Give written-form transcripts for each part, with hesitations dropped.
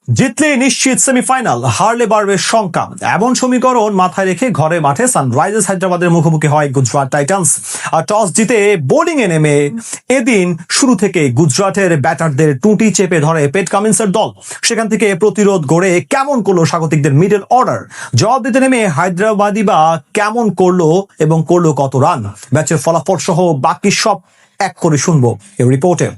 জিতলে নিশ্চিত সেমিফাইনাল, হারলে বাড়বে শঙ্কা। এমন সমীকরণ মাথায় রেখে ঘরে মাঠে সানরাইজার্স হায়দ্রাবাদের মুখোমুখি হয় গুজরাট টাইটান্স। আর টস জিতে বোলিং এ নেমে এদিন শুরু থেকে গুজরাটের ব্যাটারদের টুটি চেপে ধরে পেট কামিন্সের দল। সেখান থেকে প্রতিরোধ গড়ে কেমন করলো স্বাগতিকদের মিডল অর্ডার। জবাব দিতে নেমে হায়দ্রাবাদী বা কেমন করলো এবং করলো কত রান, ম্যাচের ফলাফল সহ বাকি সব এক করে শুনবো এই রিপোর্টে।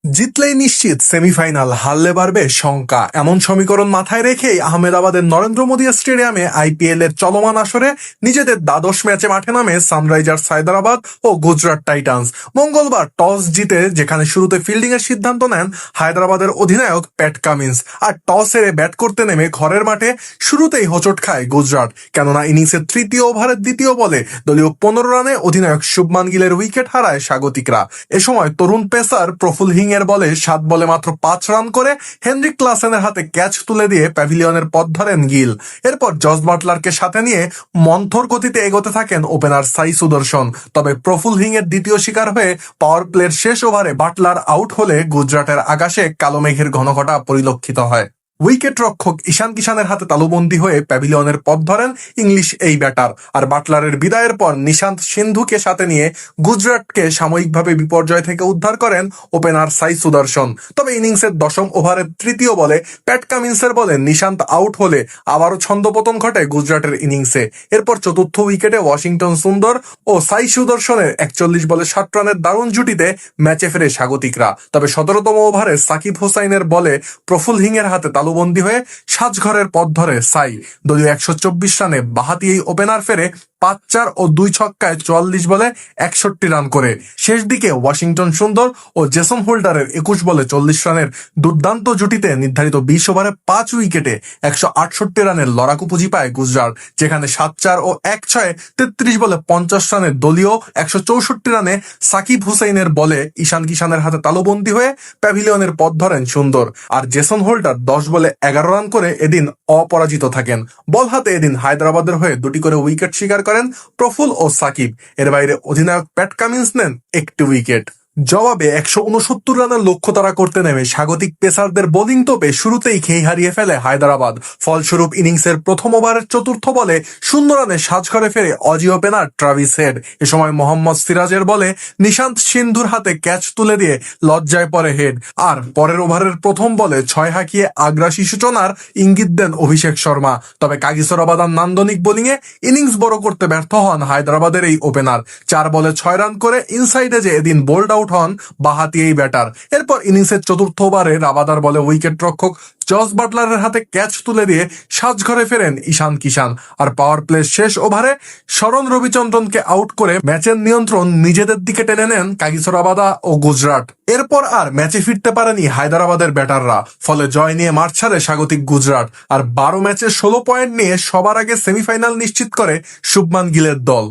জিতলেই নিশ্চিত সেমিফাইনাল, হারলে বাড়বে শঙ্কা, এমন সমীকরণ মাথায় রেখেই আহমেদাবাদের নরেন্দ্র মোদী স্টেডিয়ামে আইপিএল এর চলমান আসরে নিজেদের দ্বাদশ ম্যাচে মাঠে নামে সানরাইজার্স হায়দ্রাবাদ ও গুজরাট টাইটান্স। মঙ্গলবার টস জিতে যেখানে শুরুতে ফিল্ডিং এর সিদ্ধান্ত নেন হায়দ্রাবাদের অধিনায়ক প্যাট কামিন্স, আর টস হেরে ব্যাট করতে নেমে ঘরের মাঠে শুরুতেই হোঁচট খায় গুজরাট। কেননা ইনিংসের তৃতীয় ওভারের দ্বিতীয় বলে দলীয় 15 রানে অধিনায়ক শুভমান গিলের উইকেট হারায় স্বাগতিকরা। এ সময় তরুণ পেসার প্রফুল হিং এর বলে 7 বলে মাত্র 5 রান করে হেনরিক ক্লাসেনের হাতে ক্যাচ তুলে দিয়ে প্যাভিলিয়নের পথ ধরেন গিল। এরপর জস বাটলারকে সাথে নিয়ে মন্থর গতিতে এগোতে থাকেন ওপেনার সাই সুদর্শন। তবে প্রফুল হিং এর দ্বিতীয় শিকার হয়ে পাওয়ার প্লের শেষ ওভারে বাটলার আউট হলে গুজরাটের আকাশে কালো মেঘের ঘনঘটা পরিলক্ষিত হয়। উইকেট রক্ষক ঈশান কিষানের হাতে তালুবন্দী হয়ে প্যাভিলিয়নের পথ ধরেন ইংলিশ এই ব্যাটার। আর বাটলারের বিদায়ের পর নিশান্ত সিন্ধুকে সাথে নিয়ে গুজরাটকে সাময়িকভাবে বিপর্যয় থেকে উদ্ধার করেন ওপেনার সাই সুদর্শন। তবে ইনিংসের দশম ওভারের তৃতীয় বলে প্যাট কামিন্সের বলে নিশান্ত আউট হলে আবারও ছন্দপতন ঘটে গুজরাটের ইনিংসে। এরপর চতুর্থ উইকেটে ওয়াশিংটন সুন্দর ও সাই সুদর্শনের 41 বলে 60 রানের দারুণ জুটিতে ম্যাচে ফেরে স্বাগতিকরা। তবে 17তম ওভারে সাকিব হোসাইনের বলে প্রফুল হিং এর হাতে তালুবন্দী হয়ে সাজঘরের পথ ধরে সাই। দলীয় 124 রানে বাহাতি এই ওপেনার ফেরে 5-4 ও 2 ছক্কায় 44 বলে 61 রান করে। শেষ দিকে ওয়াশিংটন সুন্দর ও জেসন হোল্ডারের 21 বলে 40 রানের দুর্দান্ত জুটিতে নির্ধারিত 20 ওভারে 5 উইকেটে 168 রানের লড়াকু পুঁজি পায় গুজরাট, যেখানে 7-4 ও 1-6 33 বলে 50 রানের দলীয় 164 রানে সাকিব হুসাইনের বলে ঈশান কিষানের হাতে তালুবন্দী হয়ে প্যাভিলিয়নের পথ ধরেন সুন্দর। আর জেসন হোল্ডার 10 বলে 11 রান করে এদিন অপরাজিত থাকেন। বল হাতে এদিন হায়দ্রাবাদের হয়ে 2টি করে উইকেট শিকার করেন প্রফুল ও সাকিব। এর বাইরে অধিনায়ক প্যাট কামিন্স নেন 1টি উইকেট। জবাবে 169 রানের লক্ষ্য তারা করতে নেমে স্বাগতিক পেসারদের বোলিং তোপে শুরুতেই খেই হারিয়ে ফেলে হায়দ্রাবাদ। ফলস্বরূপ ইনিংসের প্রথম ওভারের চতুর্থ বলে 0 রানে সাজঘরে ফেরে অজি ওপেনার ট্রাভিস হেড। এ সময় মোহাম্মদ সিরাজের বলে নিশান্ত সিন্ধুর হাতে ক্যাচ তুলে দিয়ে লজ্জায় পড়ে হেড। আর পরের ওভারের প্রথম বলে 6 হাঁকিয়ে আগ্রাসী সূচনার ইঙ্গিত দেন অভিষেক শর্মা। তবে কাগিসোরাবাদার নান্দনিক বোলিংয়ে ইনিংস বড় করতে ব্যর্থ হন হায়দ্রাবাদের এই ওপেনার। 4 বলে 6 রান করে ইনসাইডে যে এদিন বোল্ড আউট হন বাহাতি এই ব্যাটার। এরপর ইনিংসের চতুর্থ ওভারে রাবাদার বলে উইকেট রক্ষক জস বাটলারের হাতে ক্যাচ তুলে দিয়ে সাজঘরে ফেরেন ঈশান কিষান। আর পাওয়ার প্লে শেষ ওভারে শরণ রবিচন্দ্রনকে আউট করে ম্যাচের নিয়ন্ত্রণ নিজেদের দিকে টেনে নেন কাগিসোরাবাদা ও গুজরাট। এরপর আর ম্যাচে ফিরতে পারেনি হায়দ্রাবাদের ব্যাটাররা, ফলে জয় নিয়ে মাঠ ছাড়ে স্বাগতিক গুজরাট। আর 12 ম্যাচে 16 পয়েন্ট নিয়ে সবার আগে সেমিফাইনাল নিশ্চিত করে শুভমান গিলের দল।